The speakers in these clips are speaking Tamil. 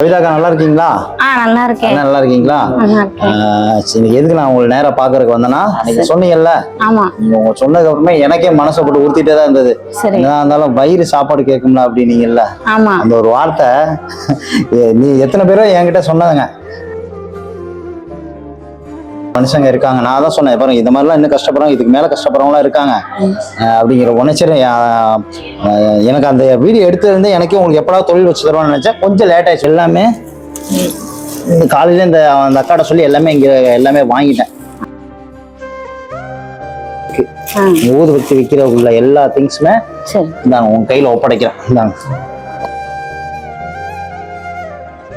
கவிதாக்கா நல்லா இருக்கீங்களா? நல்லா இருக்கேன். நல்லா இருக்கீங்களா? சரி, எதுக்கு நான் உங்களை நேரா பாக்குறதுக்கு வந்தேன்னா, நீங்க சொன்னீங்கல்ல, நீங்க சொன்னதுக்கு அப்புறமே எனக்கே மனசை போட்டு உறுத்திட்டே தான் இருந்தது. என்னதான் இருந்தாலும் வயிறு சாப்பாடு கேட்கும்ல அப்படின்னீங்கல்ல, அந்த ஒரு வார்த்தை நீ எத்தனை பேரும் என்கிட்ட சொன்னாங்க. மனுஷங்க இருக்காங்க, நான் தான் சொன்னேன் பாருங்க, இந்த மாதிரிலாம் இன்னும் கஷ்டப்படுறாங்க, இதுக்கு மேல கஷ்டப்படுறவங்களாம் இருக்காங்க அப்படிங்கிற உணர்ச்சி. எனக்கு அந்த வீடியோ எடுத்தது எனக்கே உங்களுக்கு எப்படாவது தொழில் வச்சு தருவான்னு நினைச்சேன். கொஞ்சம் லேட் ஆயிடுச்சு. எல்லாமே இந்த காலையில அந்த அக்காட சொல்லி எல்லாமே இங்க எல்லாமே வாங்கிட்டேன். ஊதுபத்தி விற்கிறவுள்ள எல்லா திங்ஸுமே இந்தாங்க உங்க கையில ஒப்படைக்கிறேன். இந்தாங்க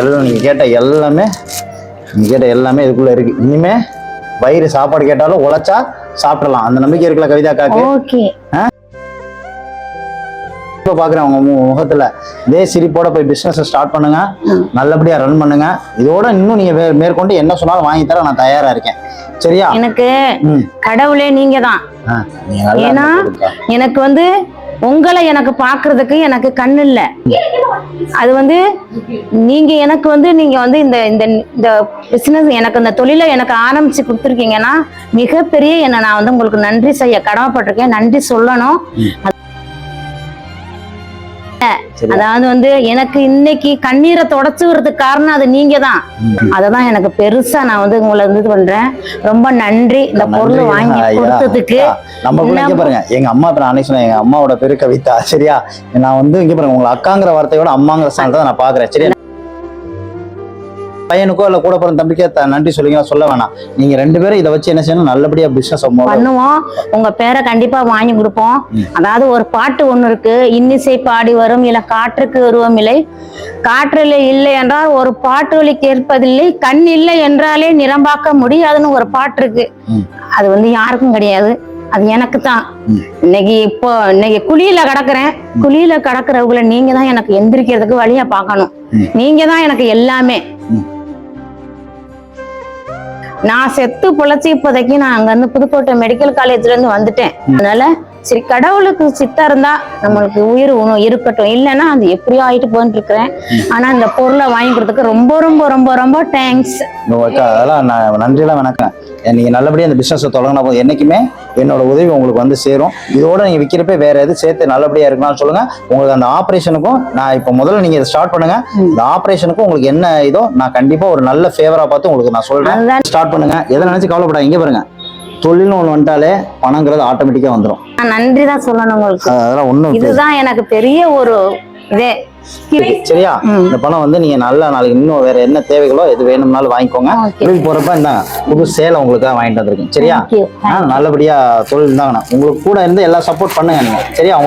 எல்லாம் நீங்க கேட்ட எல்லாமே இதுக்குள்ள இருக்கு. இனிமே வயிறு சாப்பாடு கேட்டாலும் உழைச்சா சாப்பிடலாம், அந்த நம்பிக்கை இருக்குல்ல கவிதா அக்காக்கு? இப்ப பாக்குறேன் உங்க முகத்துல இதே சிரிப்போட போய் பிசினஸ் ஸ்டார்ட் பண்ணுங்க, நல்லபடியா ரன் பண்ணுங்க. இதோட இன்னும் நீங்க மேற்கொண்டு என்ன சொன்னாலும் வாங்கி தர நான் தயாரா இருக்கேன். சரியா? எனக்கு கடவுளே நீங்க தான். ஏன்னா எனக்கு உங்களை எனக்கு பாக்குறதுக்கு எனக்கு கண்ணு இல்ல. அது நீங்க எனக்கு நீங்க இந்த பிசினஸ் எனக்கு இந்த தொழிலை எனக்கு ஆரம்பிச்சு கொடுத்துருக்கீங்கன்னா மிகப்பெரிய என்ன நான் உங்களுக்கு நன்றி செய்ய கடமைப்பட்டிருக்கேன். நன்றி சொல்லணும். அதாவது எனக்கு இன்னைக்கு கண்ணீரை தொடச்சு விடுறதுக்கு காரணம் அது நீங்க தான். அததான் எனக்கு பெருசா நான் உங்களை பண்றேன். ரொம்ப நன்றி இந்த பொருள் வாங்கி கொடுத்ததுக்கு. நம்ம பாருங்க, எங்க அம்மா நான் சொன்னேன், எங்க அம்மாவோட பேரு கவிதா. சரியா? நான் இங்க பாருங்க, உங்களை அக்காங்கிற வார்த்தையோட அம்மாங்கிற ஸ்தானத்தை நான் பாக்குறேன். சரியா? பையனுக்கோ இல்ல கூட பிறந்த தம்பிக்கே நன்றி சொல்லுங்க, சொல்ல வேணாம். நீங்க ரெண்டு பேரும் இதை வச்சு என்ன செய்யணும், நல்லபடியா பிசினஸ் பண்ணுவோம். உங்க பேரை கண்டிப்பா வாங்கி கொடுப்போம். அதாவது ஒரு பாட்டு ஒண்ணு இருக்கு, இன்னிசை பாடி வரும் இல்ல காற்றுக்கு உருவம் இல்லை, காற்றில் இல்லை என்றால் ஒரு பாட்டு வழி கேட்பதில்லை, கண் இல்லை என்றாலே நிரம்பாக்க முடியாதுன்னு ஒரு பாட்டு இருக்கு. அது யாருக்கும் கிடையாது, அது எனக்கு தான். இன்னைக்கு குழியில கிடக்குறேன். குழியில கிடக்குறவங்களை நீங்க தான் எனக்கு எந்திரிக்கிறதுக்கு வழியா பார்க்கணும். நீங்க தான் எனக்கு எல்லாமே. நான் செத்து பொழைச்சி இப்போதைக்கு நான் அங்க புதுக்கோட்டை மெடிக்கல் காலேஜ்ல இருந்து வந்துட்டேன். அதனால சரி, கடவுளுக்கு சித்தா இருந்தா நம்மளுக்கு உயிர் இருக்கட்டும், இல்லைன்னா அது எப்படியோ ஆயிட்டு போயிட்டு இருக்கிறேன். ஆனா இந்த பொருளை வாங்கி கொடுத்ததுக்கு ரொம்ப ரொம்ப ரொம்ப ரொம்ப தேங்க்ஸ். அதெல்லாம் நன்றிலாம் வணக்கம். நீங்க நல்லபடியா இந்த பிசினஸ் தொடங்கின போது என்னைக்குமே என்னோட உதவி உங்களுக்கு சேரும். இதோட நீங்க விற்கிறப்ப வேற எது சேர்த்து நல்லபடியா இருக்கணும்னு சொல்லுங்க. உங்களுக்கு அந்த ஆபரேஷனுக்கும் நான் இப்ப முதல்ல நீங்க ஸ்டார்ட் பண்ணுங்க. இந்த ஆபரேஷனுக்கும் உங்களுக்கு என்ன இதோ நான் கண்டிப்பா ஒரு நல்ல ஃபேவரா பார்த்து உங்களுக்கு நான் சொல்றேன். ஸ்டார்ட் பண்ணுங்க, எதை நினைச்சு கவலைப்படாதீங்க. இங்க பாருங்க, தொழில்னு ஒண்ணு வந்துட்டாலே பணங்கிறது ஆட்டோமேட்டிக்கா வந்துடும். நன்றி தான் சொல்லணும் உங்களுக்கு. அதெல்லாம் ஒண்ணும், இதுதான் எனக்கு பெரிய ஒரு இதே. சரியா? இந்த பணம் நீங்க நல்ல நாளைக்கு இன்னும் வேற என்ன தேவைகளோ எது வேணும்னாலும் வாங்கிக்கோங்க. தொழில் போறப்ப இந்த புது சேலை உங்களுக்கு வாங்கிட்டு வந்திருக்கேன். சரியா? நல்லபடியா தொழில் இருந்தாங்க உங்களுக்கு கூட இருந்து எல்லாம் சப்போர்ட் பண்ணுங்க நீங்க. சரியா?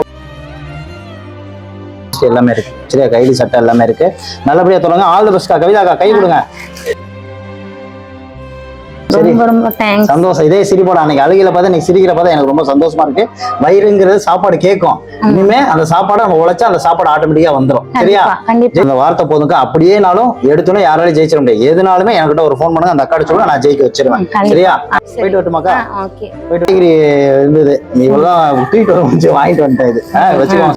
எல்லாமே இருக்கு. சரியா? கைலி சட்டை எல்லாமே இருக்கு. நல்லபடியா தொடங்க. All the best. கவிதாக்கா கை கொடுங்க. சந்தோஷம். இதே சிரிப்போட அன்னைக்கு அழுகையில பார்த்தா இன்னைக்கு சிரிக்கிற பார்த்தா எனக்கு ரொம்ப சந்தோஷமா இருக்கு. வயிறுங்கிறது சாப்பாடு கேட்கும். இனிமே அந்த சாப்பாடை நம்ம உழைச்சா அந்த சாப்பாடு ஆட்டோமேட்டிக்கா வந்துடும். சரியா? இந்த வார்த்தை போதுங்க. அப்படியேனாலும் எடுத்தோன்னே யாராலையும் ஜெயிச்சிட முடியாது. எதுனாலுமே என்கிட்ட ஒரு ஃபோன் பண்ணுங்க, அந்த அக்கா சொல்லுங்க, நான் ஜெயிக்க வச்சிருவேன். சரியா? போயிட்டு வரட்டுமாக்கா? போயிட்டு இருந்தது. இவ்வளவுதான் ட்ரீட் வாங்கிட்டு வந்துட்டேன். இது வச்சுக்கோங்க.